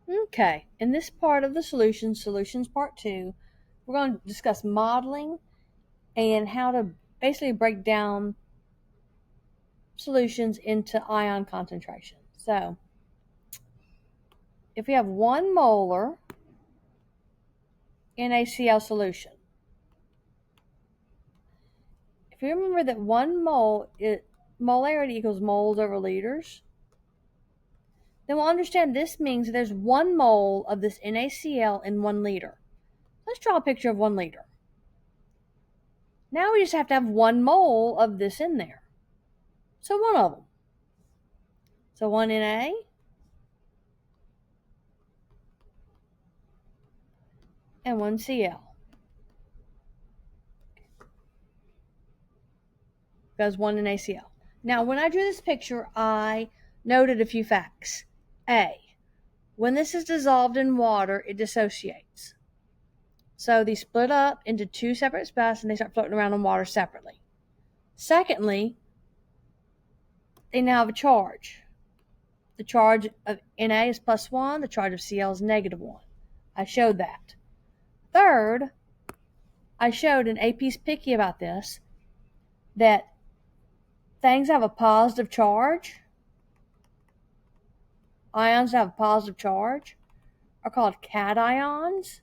Okay, in this part of the solutions part 2, we're going to discuss modeling and how to basically break down solutions into ion concentration. So, if we have 1 molar NaCl solution, if you remember that 1 mole, molarity equals moles over liters, then we'll understand this means there's 1 mole of this NaCl in 1 liter. Let's draw a picture of 1 liter. Now we just have to have 1 mole of this in there. So one of them. So 1 Na and 1 Cl. Because 1 NaCl. Now when I drew this picture, I noted a few facts. A, when this is dissolved in water, it dissociates. So they split up into 2 separate spots and they start floating around in water separately. Secondly, they now have a charge. The charge of Na is +1, the charge of Cl is -1. I showed that. Third, I showed, and AP's picky about this, that things have a positive charge, ions that have a positive charge, are called cations,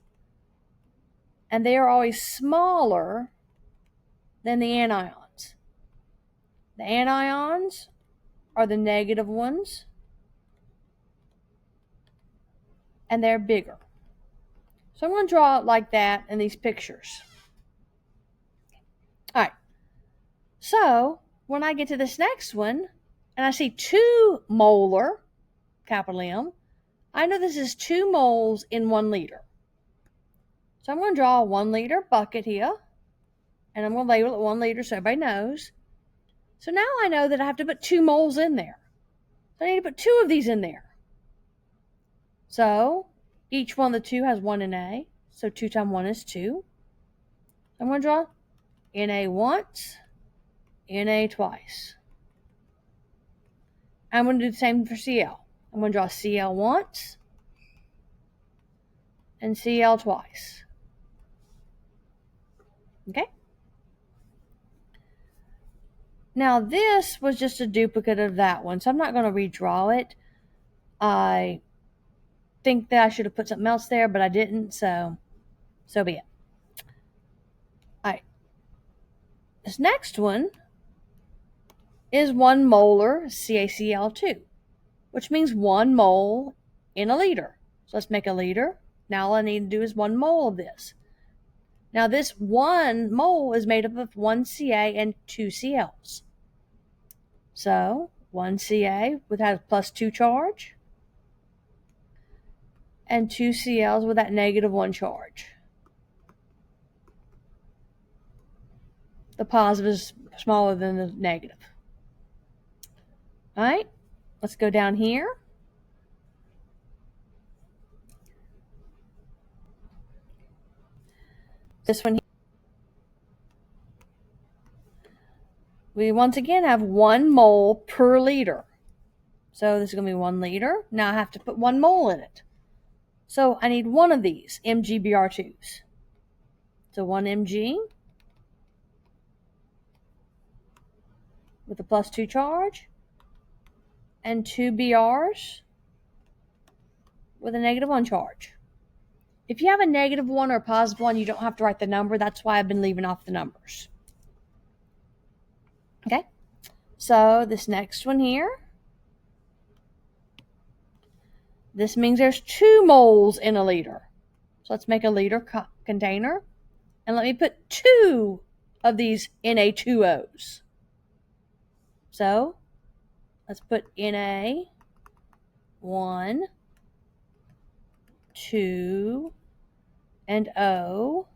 and they are always smaller than the anions. The anions are the negative ones, and they're bigger. So I'm going to draw it like that in these pictures. All right. So when I get to this next one, and I see 2 molar, capital M, I know this is 2 moles in 1 liter. So I'm going to draw a 1 liter bucket here, and I'm going to label it 1 liter so everybody knows. So now I know that I have to put 2 moles in there. So I need to put 2 of these in there. So each one of the 2 has 1 Na, so 2 times 1 is 2. I'm going to draw Na once, Na twice. I'm going to do the same for Cl. I'm going to draw Cl once and Cl twice. Okay? Now this was just a duplicate of that one, so I'm not going to redraw it. I think that I should have put something else there, but I didn't, so be it. All right. This next one is 1 molar CaCl2, which means 1 mole in a liter. So let's make a liter. Now all I need to do is 1 mole of this. Now this 1 mole is made up of 1 Ca and 2 Cls. So 1 Ca with that +2 charge, and 2 Cls with that -1 charge. The positive is smaller than the negative. All right, let's go down here. This one here. We once again have 1 mole per liter. So this is going to be 1 liter. Now I have to put 1 mole in it. So I need 1 of these MgBr2s. So 1 Mg with a +2 charge, and 2 Brs with a -1 charge. If you have a -1 or a +1, you don't have to write the number. That's why I've been leaving off the numbers. Okay, so this next one here, this means there's 2 moles in a liter. So let's make a liter container, and let me put 2 of these Na2Os. So let's put Na 1, 2, and O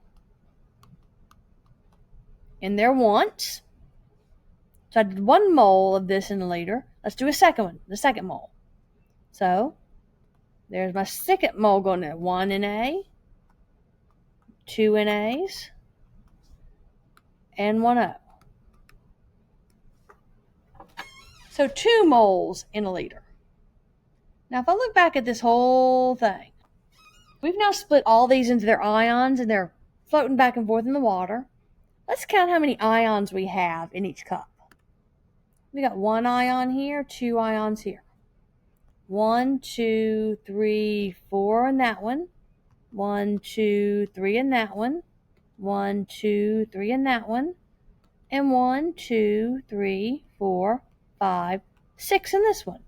in there once. So I did 1 mole of this in a liter. Let's do a second one, the second mole. So there's my second mole going there. 1 Na, 2 Nas, and 1 O. So 2 moles in a liter. Now, if I look back at this whole thing, we've now split all these into their ions, and they're floating back and forth in the water. Let's count how many ions we have in each cup. We got 1 ion here, 2 ions here. 1, 2, 3, 4 in that one. 1, 2, 3 in that one. 1, 2, 3 in that one. And 1, 2, 3, 4, 5, 6 in this one.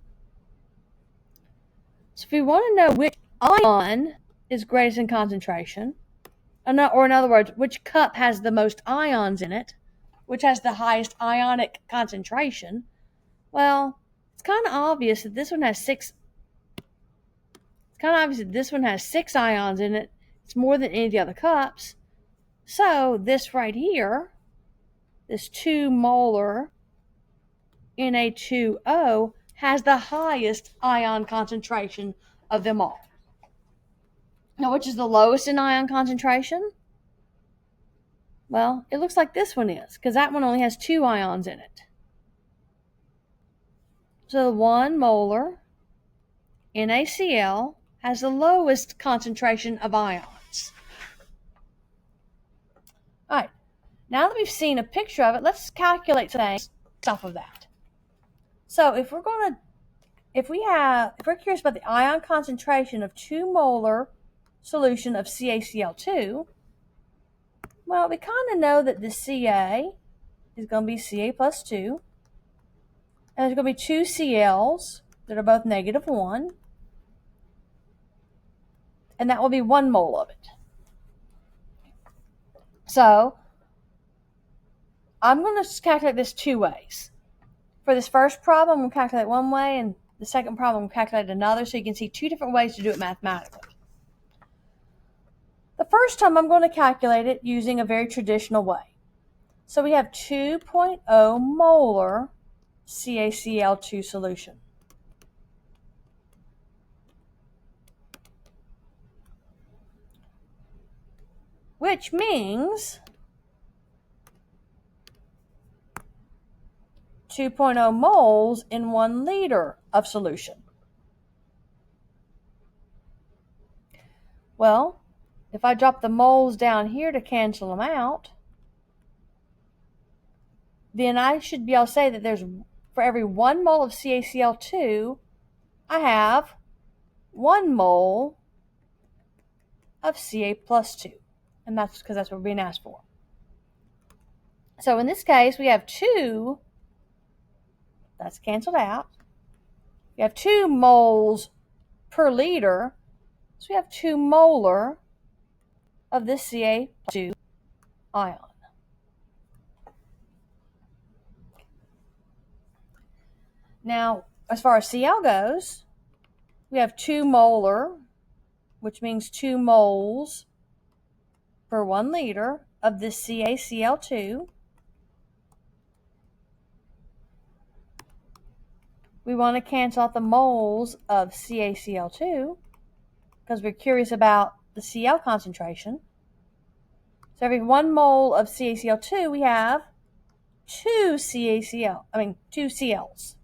So if we want to know which ion is greatest in concentration, or in other words, which cup has the most ions in it, which has the highest ionic concentration, well, it's kind of obvious that this one has 6. It's kind of obvious that this one has 6 ions in it. It's more than any of the other cups. So this right here, this 2 molar Na2O, has the highest ion concentration of them all. Now, which is the lowest in ion concentration? Well, it looks like this one is, because that one only has 2 ions in it. So the 1 molar NaCl has the lowest concentration of ions. All right, now that we've seen a picture of it, let's calculate some things off of that. So if we're curious about the ion concentration of 2 molar solution of CaCl2, well, we kind of know that the Ca is going to be Ca plus 2, and there's going to be 2 Cls that are both -1, and that will be 1 mole of it. So I'm going to calculate this 2 ways. For this first problem, we'll calculate one way, and the second problem, we'll calculate another, so you can see 2 different ways to do it mathematically. The first time, I'm going to calculate it using a very traditional way. So we have 2.0 molar CaCl2 solution. Which means 2.0 moles in 1 liter of solution. Well, if I drop the moles down here to cancel them out, then I should be able to say that for every 1 mole of CaCl2, I have 1 mole of Ca plus 2. And that's because that's what we're being asked for. So in this case, we have 2, that's canceled out. We have 2 moles per liter, so we have 2 molar of this Ca plus 2 ion. Now, as far as Cl goes, we have 2 molar, which means 2 moles per 1 liter of this CaCl2. We want to cancel out the moles of CaCl2 because we're curious about the Cl concentration. So every 1 mole of CaCl2, we have 2 Cls.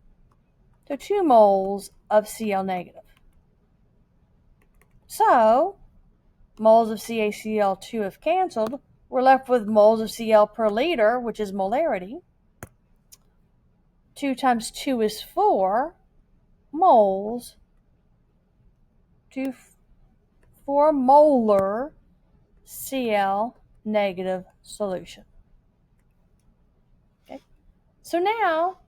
So 2 moles of Cl negative. So moles of CaCl2 have canceled. We're left with moles of Cl per liter, which is molarity. 2 times 2 is 4 moles to 4 molar Cl negative solution. Okay. So now,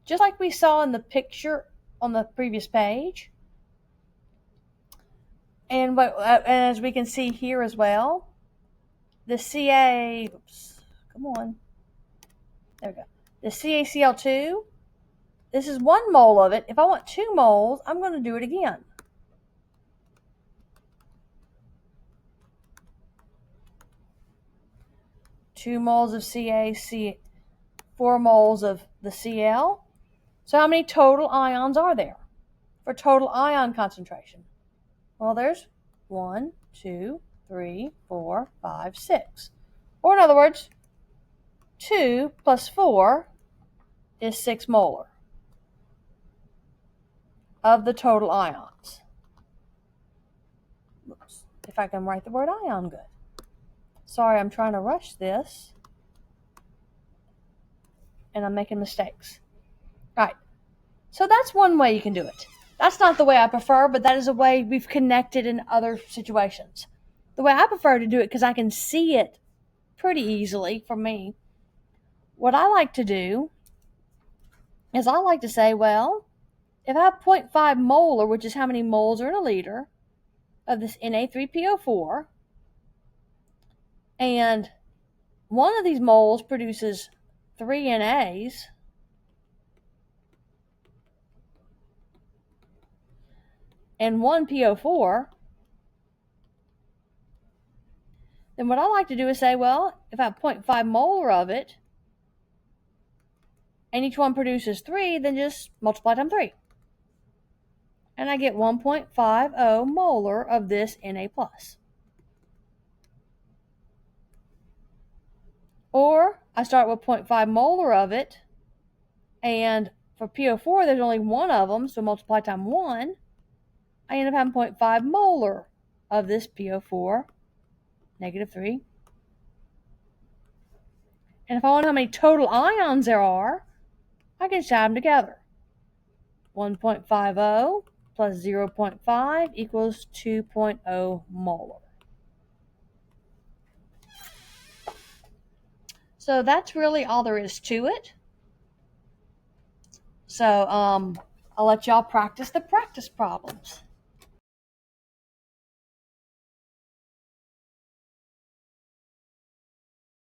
just like we saw in the picture on the previous page, and as we can see here as well, the the CaCl2, this is 1 mole of it. If I want 2 moles, I'm going to do it again. Two moles of CaC, 4 moles of the Cl. So how many total ions are there for total ion concentration? Well, there's 1, 2, 3, 4, 5, 6. Or in other words, 2 plus 4 is 6 molar. of the total ions. Oops, if I can write the word ion good. Sorry, I'm trying to rush this, and I'm making mistakes. All right, so that's one way you can do it. That's not the way I prefer, but that is a way we've connected in other situations. The way I prefer to do it, because I can see it pretty easily for me, what I like to do is I like to say, well, if I have 0.5 molar, which is how many moles are in a liter, of this Na3PO4, and one of these moles produces 3 NAs, and 1 PO4, then what I like to do is say, well, if I have 0.5 molar of it, and each one produces 3, then just multiply times 3. And I get 1.50 molar of this Na+. Or I start with 0.5 molar of it, and for PO4 there's only one of them, so multiply times 1, I end up having 0.5 molar of this PO4, -3. And if I want to know how many total ions there are, I can just add them together. 1.50 plus 0.5 equals 2.0 molar. So that's really all there is to it. So I'll let y'all practice the practice problems.